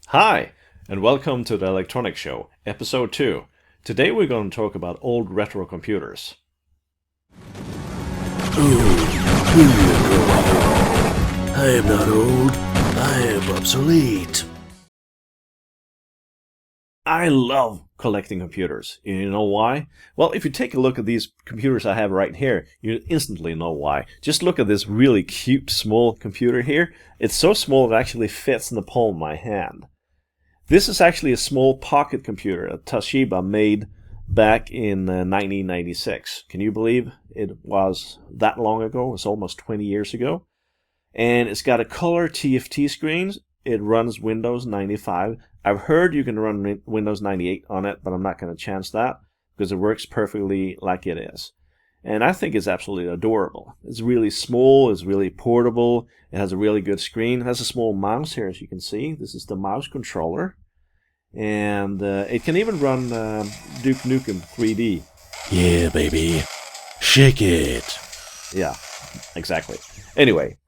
Hi, and welcome to the Electronic Show, Episode 2. Today we're going to talk about old retro computers. I am not old. I am obsolete. I love collecting computers. You know why? Well, if you take a look at these computers I have right here, you instantly know why. Just look at this really cute small computer here. It's so small it actually fits in the palm of my hand. This is actually a small pocket computer that Toshiba made back in 1996. Can you believe it was that long ago? It's almost 20 years ago. And it's got a color TFT screen. It runs Windows 95. I've heard you can run Windows 98 on it, but I'm not going to chance that because it works perfectly like it is. And I think it's absolutely adorable. It's really small, it's really portable, it has a really good screen, it has a small mouse here as you can see. This is the mouse controller. And it can even run Duke Nukem 3D. Yeah, baby. Shake it. Yeah, exactly. Anyway,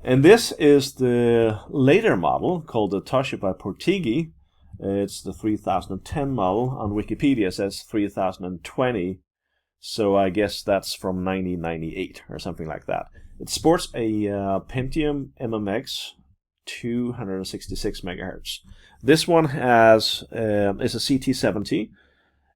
and this is the later model called the Toshiba Portigi. It's the 3010 model. On Wikipedia it says 3020. So I guess that's from 1998 or something like that. It sports a Pentium MMX 266 megahertz. This one is a CT70.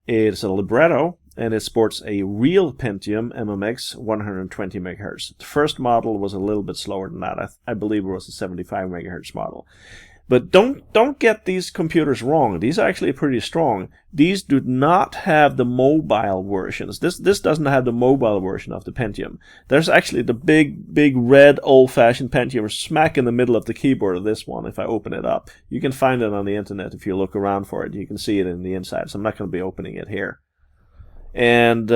It's a libretto, and it sports a real Pentium MMX 120 megahertz. The first model was a little bit slower than that. I believe it was a 75 megahertz model. But don't get these computers wrong. These are actually pretty strong. These do not have the mobile versions. This doesn't have the mobile version of the Pentium. There's actually the big red old-fashioned Pentium smack in the middle of the keyboard of this one. If I open it up, you can find it on the internet if you look around for it. You can see it in the inside. So I'm not going to be opening it here. And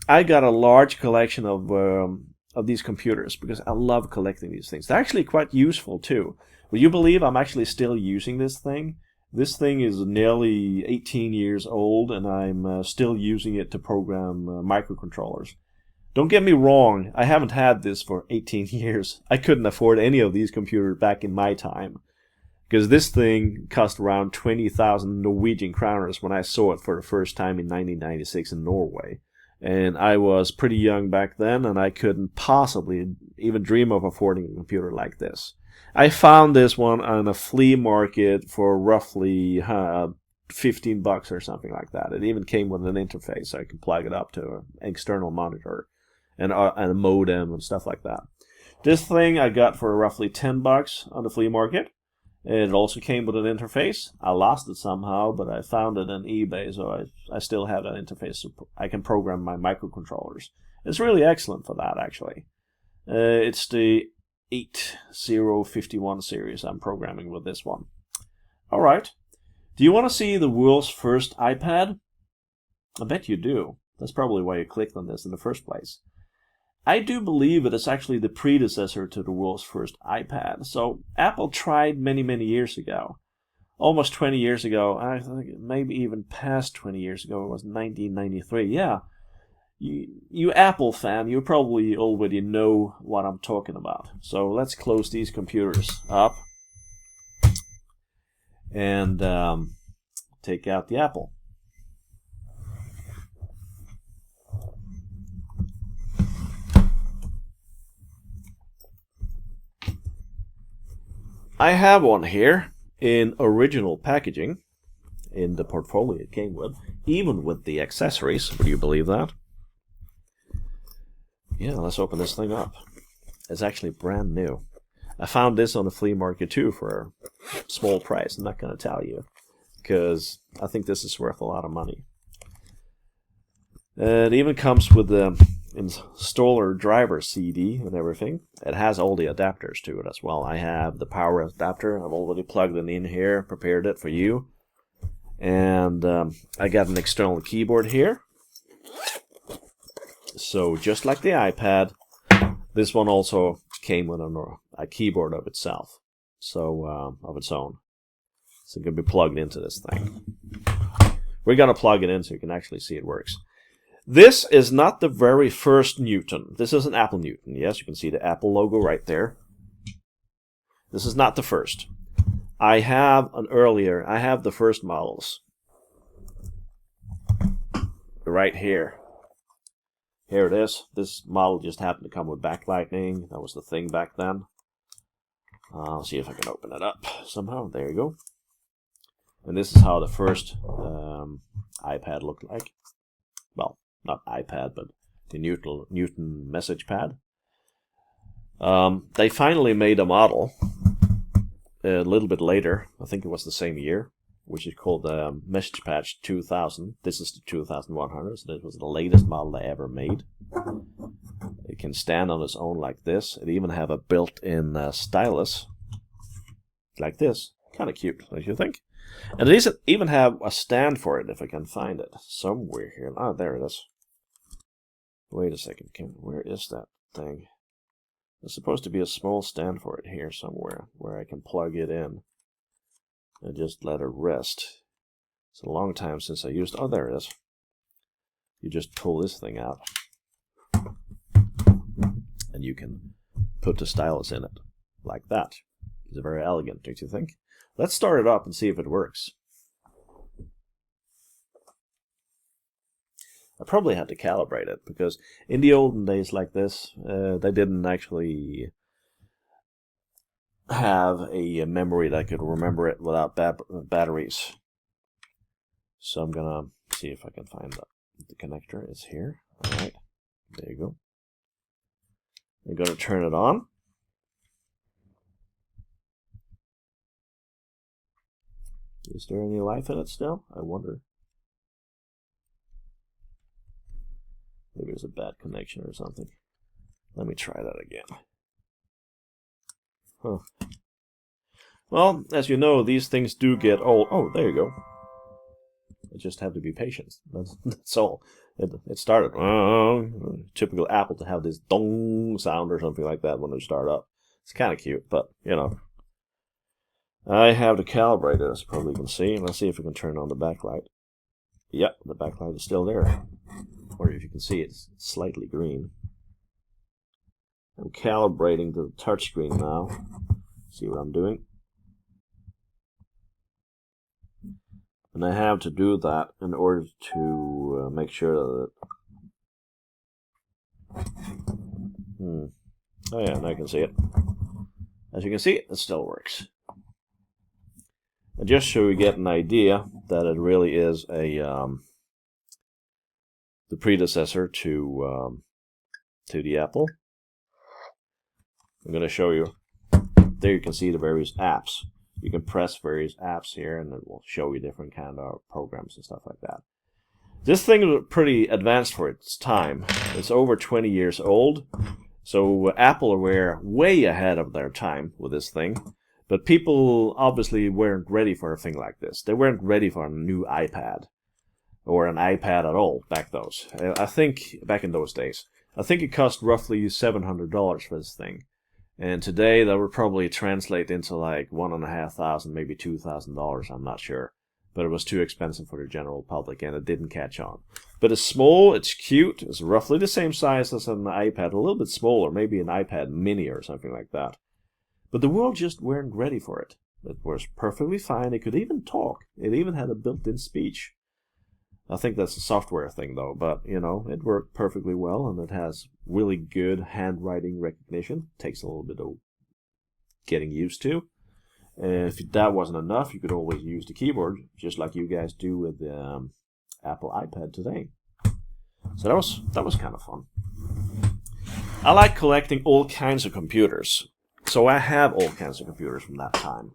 I got a large collection of these computers because I love collecting these things. They're actually quite useful too. Will you believe I'm actually still using this thing? This thing is nearly 18 years old, and I'm still using it to program microcontrollers. Don't get me wrong, I haven't had this for 18 years. I couldn't afford any of these computers back in my time, because this thing cost around 20,000 Norwegian kroners when I saw it for the first time in 1996 in Norway. And I was pretty young back then, and I couldn't possibly even dream of affording a computer like this. I found this one on a flea market for roughly $15 or something like that. It even came with an interface, so I could plug it up to an external monitor and a modem and stuff like that. This thing I got for roughly $10 on the flea market. It also came with an interface. I lost it somehow, but I found it on eBay, so I still have that interface, so I can program my microcontrollers. It's really excellent for that, actually. It's the 8051 series I'm programming with this one. Alright. Do you want to see the world's first iPad? I bet you do. That's probably why you clicked on this in the first place. I do believe it is actually the predecessor to the world's first iPad. So Apple tried many years ago. Almost 20 years ago. I think maybe even past 20 years ago. It was 1993. Yeah. You Apple fan, you probably already know what I'm talking about. So let's close these computers up and take out the Apple. I have one here in original packaging in the portfolio it came with, even with the accessories. Would you believe that? Yeah, let's open this thing up. It's actually brand new. I found this on the flea market too for a small price. I'm not going to tell you because I think this is worth a lot of money. It even comes with the installer driver CD and everything. It has all the adapters to it as well. I have the power adapter. I've already plugged it in here, prepared it for you. And I got an external keyboard here. So just like the iPad, this one also came with a keyboard of itself, so of its own. So it can be plugged into this thing. We're gonna plug it in so you can actually see it works. This is not the very first Newton. This is an Apple Newton. Yes, you can see the Apple logo right there. This is not the first. I have the first models right here. Here it is. This model just happened to come with backlighting. That was the thing back then. I'll see if I can open it up somehow. There you go. And this is how the first iPad looked like. Well, not iPad, but the Newton message pad. They finally made a model a little bit later. I think it was the same year, which is called the Message Pad 2000. This is the 2100, so this was the latest model they ever made. It can stand on its own like this. It even have a built-in stylus like this. Kind of cute, don't you think? And it even have a stand for it, if I can find it somewhere here. Ah, there it is. Wait a second, where is that thing? There's supposed to be a small stand for it here somewhere, where I can plug it in and just let it rest. It's a long time since I used. Oh, there it is. You just pull this thing out, and you can put the stylus in it like that. It's very elegant, don't you think? Let's start it up and see if it works. I probably had to calibrate it, because in the olden days like this, they didn't actually have a memory that could remember it without batteries. So I'm gonna see if I can find the connector. It's here. Alright, there you go. I'm gonna turn it on. Is there any life in it still? I wonder. Maybe there's a bad connection or something. Let me try that again. Huh. Well, as you know, these things do get old. Oh, there you go. I just have to be patient. That's all. It started. Typical Apple to have this dong sound or something like that when they start up. It's kind of cute, but, you know. I have to calibrate it, as you probably can see. Let's see if we can turn on the backlight. Yep, the backlight is still there. Or if you can see, it's slightly green. I'm calibrating the touchscreen now. See what I'm doing. And I have to do that in order to make sure that Oh yeah, now I can see it. As you can see, it still works. And just so you get an idea that it really is the predecessor to the Apple. I'm going to show you. There you can see the various apps. You can press various apps here, and it will show you different kind of programs and stuff like that. This thing is pretty advanced for its time. It's over 20 years old, so Apple were way ahead of their time with this thing. But people obviously weren't ready for a thing like this. They weren't ready for a new iPad, or an iPad at all back in those days. I think it cost roughly $700 for this thing. And today that would probably translate into like $1,500, maybe $2,000, I'm not sure. But it was too expensive for the general public, and it didn't catch on. But it's small, it's cute, it's roughly the same size as an iPad, a little bit smaller, maybe an iPad mini or something like that. But the world just weren't ready for it. It was perfectly fine. It could even talk. It even had a built-in speech. I think that's a software thing, though. But, you know, it worked perfectly well, and it has really good handwriting recognition. Takes a little bit of getting used to. If that wasn't enough, you could always use the keyboard, just like you guys do with the Apple iPad today. So that was kind of fun. I like collecting all kinds of computers. So I have all kinds of computers from that time.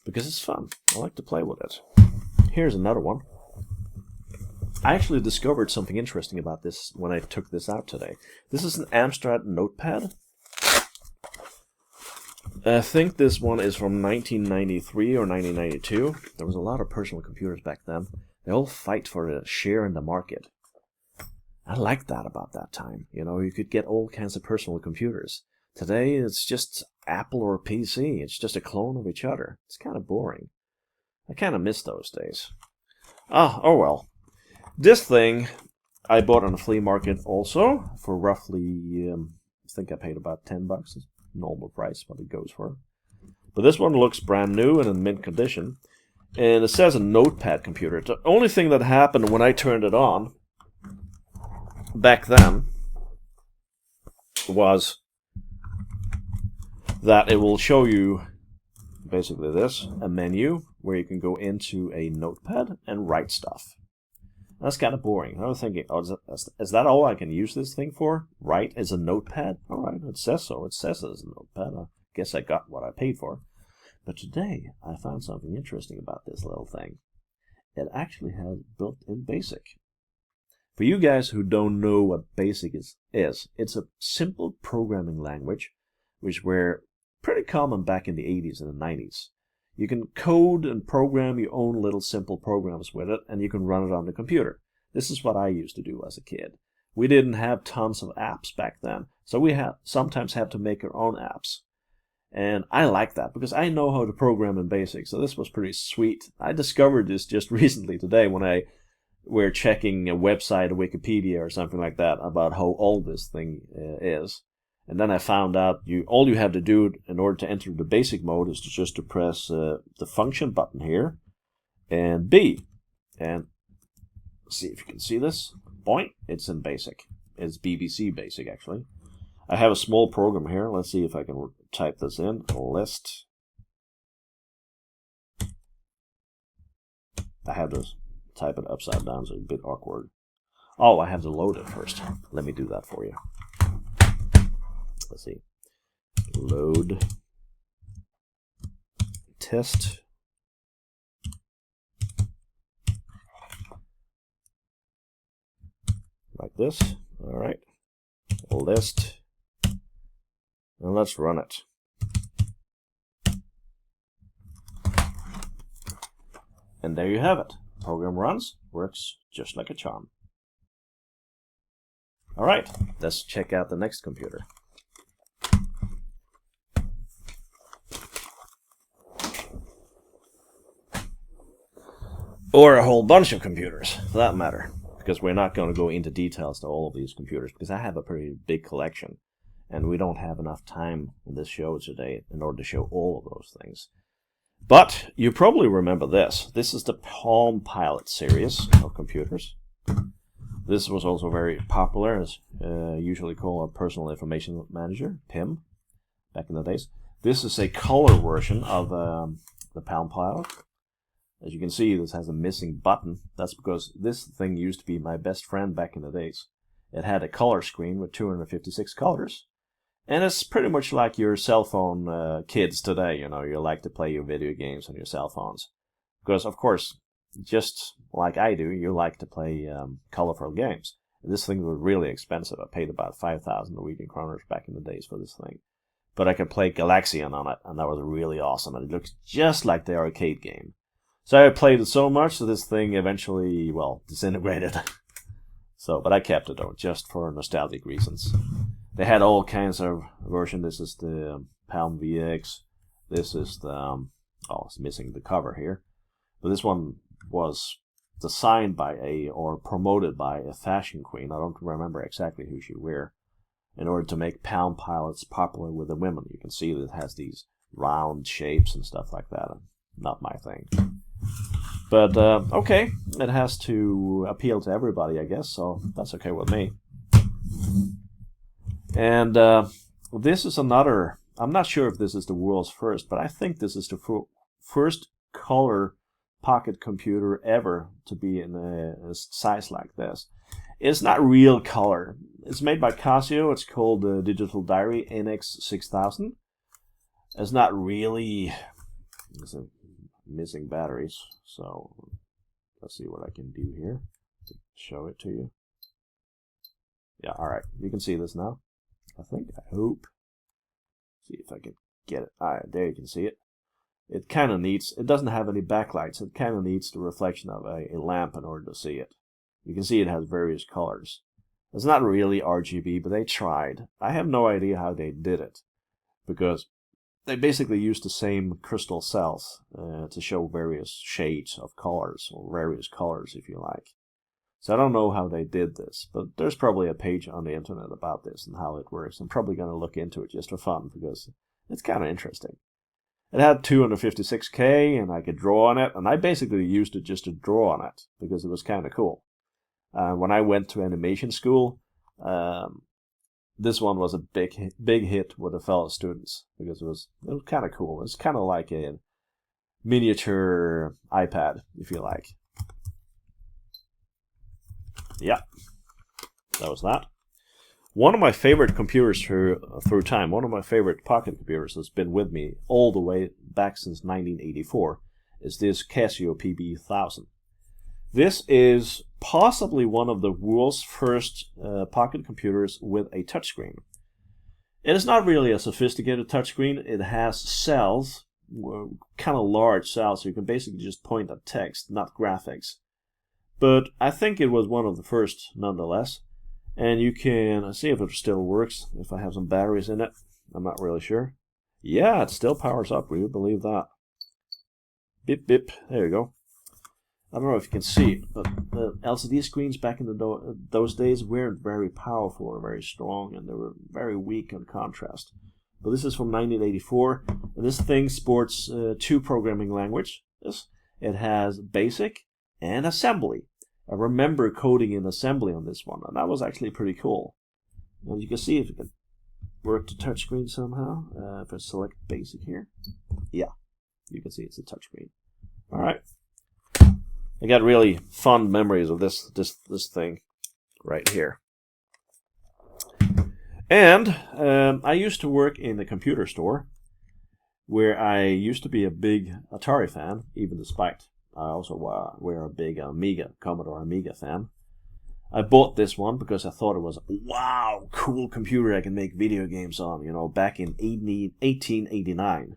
Because it's fun. I like to play with it. Here's another one. I actually discovered something interesting about this when I took this out today. This is an Amstrad Notepad. I think this one is from 1993 or 1992. There was a lot of personal computers back then. They all fight for a share in the market. I liked that about that time. You know, you could get all kinds of personal computers. Today, it's just Apple or PC. It's just a clone of each other. It's kind of boring. I kind of miss those days. Oh well. This thing I bought on a flea market also for roughly, I think I paid about $10. It's normal price, what it goes for. But this one looks brand new and in mint condition. And it says a Notepad computer. The only thing that happened when I turned it on back then was that it will show you basically this, a menu where you can go into a Notepad and write stuff. That's kind of boring. I was thinking, oh, is that all I can use this thing for? Write as a Notepad? All right, it says so. It says it as a Notepad. I guess I got what I paid for. But today, I found something interesting about this little thing. It actually has built-in BASIC. For you guys who don't know what BASIC is, it's a simple programming language, which were pretty common back in the 80s and the 90s. You can code and program your own little simple programs with it, and you can run it on the computer. This is what I used to do as a kid. We didn't have tons of apps back then, so we sometimes have to make our own apps. And I like that because I know how to program in BASIC, so this was pretty sweet. I discovered this just recently today when we're checking a website, a Wikipedia or something like that about how old this thing is. And then I found out all you have to do in order to enter the basic mode is just to press the function button here and B. And see if you can see this. Boing, it's in basic. It's BBC basic actually. I have a small program here. Let's see if I can type this in. List. I have to type it upside down, so it's a bit awkward. Oh, I have to load it first. Let me do that for you. Let's see. Load test. Like this. All right. List. And let's run it. And there you have it. Program runs, works just like a charm. All right, let's check out the next computer. Or a whole bunch of computers, for that matter, because we're not going to go into details to all of these computers, because I have a pretty big collection, and we don't have enough time in this show today in order to show all of those things. But you probably remember this. This is the Palm Pilot series of computers. This was also very popular, as usually called a personal information manager, PIM, back in the days. This is a color version of the Palm Pilot. As you can see, this has a missing button. That's because this thing used to be my best friend back in the days. It had a color screen with 256 colors. And it's pretty much like your cell phone kids today, you know, you like to play your video games on your cell phones. Because, of course, just like I do, you like to play colorful games. This thing was really expensive. I paid about 5,000 Norwegian kroners back in the days for this thing. But I could play Galaxian on it, and that was really awesome. And it looks just like the arcade game. So I played it so much that this thing eventually, well, disintegrated. But I kept it, though, just for nostalgic reasons. They had all kinds of versions. This is the Palm VX. This is the, it's missing the cover here. But this one was designed by or promoted by a fashion queen. I don't remember exactly who she were. In order to make Palm Pilots popular with the women. You can see that it has these round shapes and stuff like that. Not my thing. But, okay. It has to appeal to everybody, I guess. So that's okay with me. And this is another, I'm not sure if this is the world's first, but I think this is the first color pocket computer ever to be in a size like this. It's not real color. It's made by Casio. It's called the Digital Diary NX6000. It's not really, it's missing batteries. So let's see what I can do here to show it to you. Yeah, all right. You can see this now. I think, I hope. See if I can get it. There you can see it. It kind of needs, it doesn't have any backlights. It kind of needs the reflection of a lamp in order to see it. You can see it has various colors. It's not really RGB, but they tried. I have no idea how they did it. Because they basically used the same crystal cells to show various shades of colors, or various colors if you like. So I don't know how they did this, but there's probably a page on the internet about this and how it works. I'm probably going to look into it just for fun because it's kind of interesting. It had 256K, and I could draw on it, and I basically used it just to draw on it, because it was kind of cool. When I went to animation school, this one was a big hit with the fellow students, because it was kind of cool. It's kind of like a miniature iPad, if you like. Yeah, that was that. One of my favorite computers through time, one of my favorite pocket computers that's been with me all the way back since 1984, is this Casio PB1000. This is possibly one of the world's first pocket computers with a touchscreen. It is not really a sophisticated touchscreen. It has cells, kind of large cells, so you can basically just point at text, not graphics. But I think it was one of the first nonetheless. And you can see if it still works, if I have some batteries in it. I'm not really sure. Yeah, it still powers up. Will you believe that? Beep, beep. There you go. I don't know if you can see it, but the LCD screens back in those days weren't very powerful or very strong, and they were very weak in contrast. But this is from 1984, and this thing sports two programming languages. It has BASIC and assembly. I remember coding in assembly on this one, and that was actually pretty cool. And you can see if you can work the touchscreen somehow. If I select BASIC here, yeah, you can see it's a touchscreen. All right, I got really fond memories of this thing right here. And I used to work in a computer store where I used to be a big Atari fan, even despite I also were a big Commodore Amiga fan. I bought this one because I thought it was a wow, cool computer I can make video games on, back in 1889.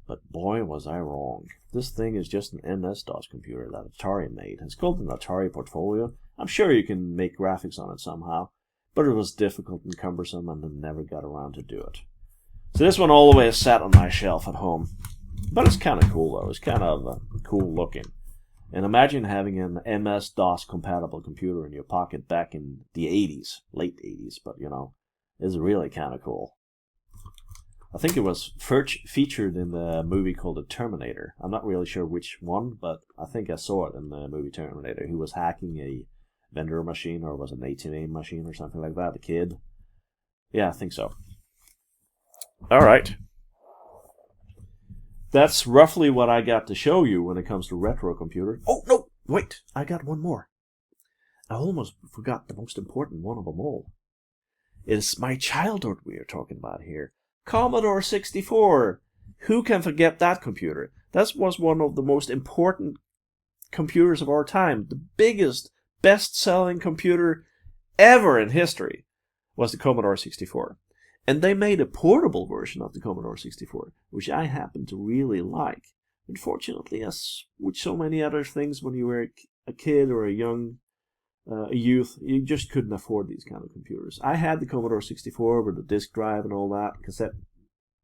But boy, was I wrong. This thing is just an MS-DOS computer that Atari made. It's called an Atari Portfolio. I'm sure you can make graphics on it somehow, but it was difficult and cumbersome, and I never got around to do it. So this one always sat on my shelf at home. But it's kind of cool, though. It's kind of cool looking. And imagine having an MS-DOS compatible computer in your pocket back in the 80s, late 80s, but it's really kind of cool. I think it was featured in the movie called The Terminator. I'm not really sure which one, but I think I saw it in the movie Terminator. He was hacking a vendor machine, or was it an ATM machine or something like that, a kid. Yeah, I think so. All right. That's roughly what I got to show you when it comes to retro computers. Oh, no, wait, I got one more. I almost forgot the most important one of them all. It's my childhood we are talking about here. Commodore 64. Who can forget that computer? That was one of the most important computers of our time. The biggest, best-selling computer ever in history was the Commodore 64. And they made a portable version of the Commodore 64, which I happen to really like. Unfortunately, as with so many other things, when you were a kid or a youth, you just couldn't afford these kind of computers. I had the Commodore 64 with the disk drive and all that, cassette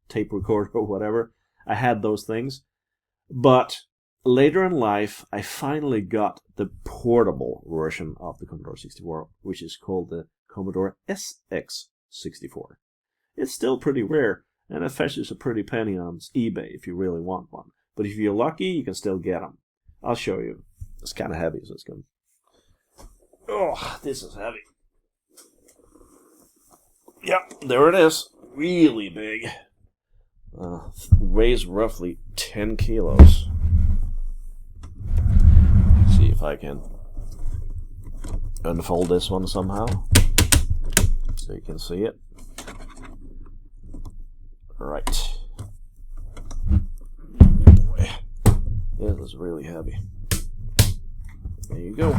tape recorder or whatever. I had those things. But later in life, I finally got the portable version of the Commodore 64, which is called the Commodore SX64. It's still pretty rare, and it fetches a pretty penny on eBay if you really want one. But if you're lucky, you can still get them. I'll show you. It's kind of heavy, so it's going to... Oh, this is heavy. Yep, there it is. Really big. Weighs roughly 10 kilos. See if I can unfold this one somehow so you can see it. Right. Boy, this is really heavy. There you go.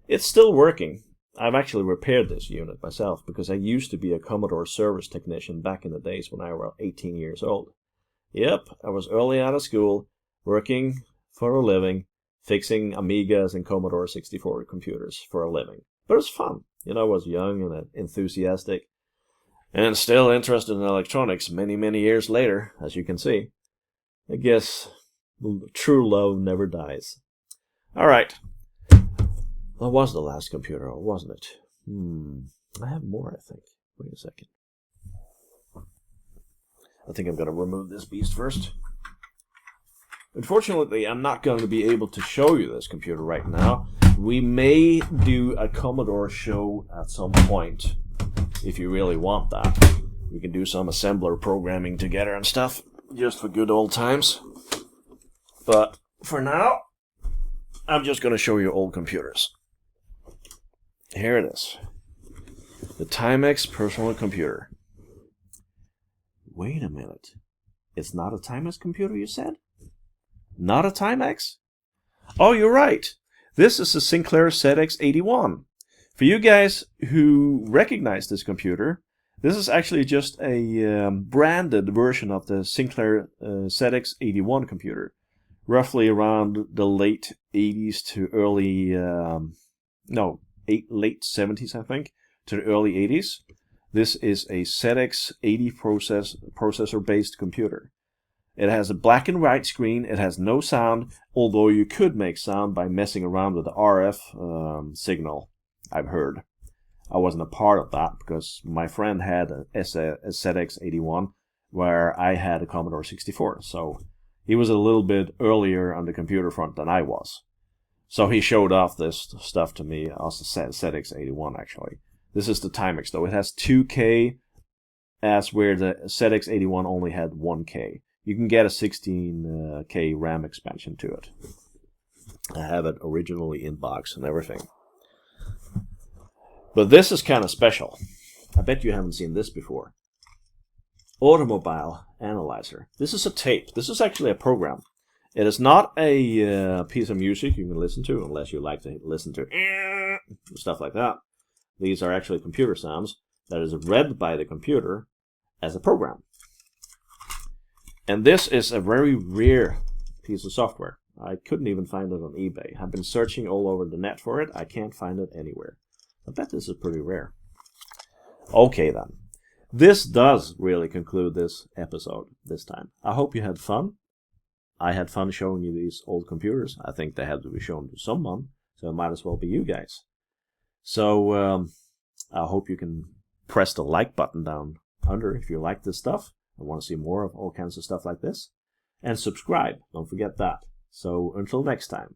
It's still working. I've actually repaired this unit myself because I used to be a Commodore service technician back in the days when I was 18 years old. Yep, I was early out of school, working for a living, fixing Amigas and Commodore 64 computers for a living. But it was fun. I was young and enthusiastic. And still interested in electronics many, many years later, as you can see. I guess true love never dies. All right. That was the last computer, wasn't it? I have more, I think. Wait a second. I think I'm going to remove this beast first. Unfortunately, I'm not going to be able to show you this computer right now. We may do a Commodore show at some point, if you really want that. We can do some assembler programming together and stuff, just for good old times. But for now, I'm just going to show you old computers. Here it is. The Timex personal computer. Wait a minute. It's not a Timex computer, you said? Not a Timex? Oh, you're right. This is a Sinclair ZX81. For you guys who recognize this computer, this is actually just a branded version of the Sinclair ZX81 computer. Roughly around the late 80s to early, late 70s, I think, to the early 80s. This is a ZX80 processor-based computer. It has a black and white screen. It has no sound, although you could make sound by messing around with the RF signal, I've heard. I wasn't a part of that because my friend had a ZX81 where I had a Commodore 64. So he was a little bit earlier on the computer front than I was. So he showed off this stuff to me as the ZX81 actually. This is the Timex though. It has 2K as where the ZX81 only had 1K. You can get a 16K RAM expansion to it. I have it originally in box and everything. But this is kind of special. I bet you haven't seen this before. Automobile Analyzer. This is a tape. This is actually a program. It is not a piece of music you can listen to, unless you like to listen to stuff like that. These are actually computer sounds that is read by the computer as a program. And this is a very rare piece of software. I couldn't even find it on eBay. I've been searching all over the net for it. I can't find it anywhere. I bet this is pretty rare. Okay then. This does really conclude this episode this time. I hope you had fun. I had fun showing you these old computers. I think they had to be shown to someone, so it might as well be you guys. So I hope you can press the like button down under if you like this stuff and want to see more of all kinds of stuff like this. And subscribe. Don't forget that. So until next time.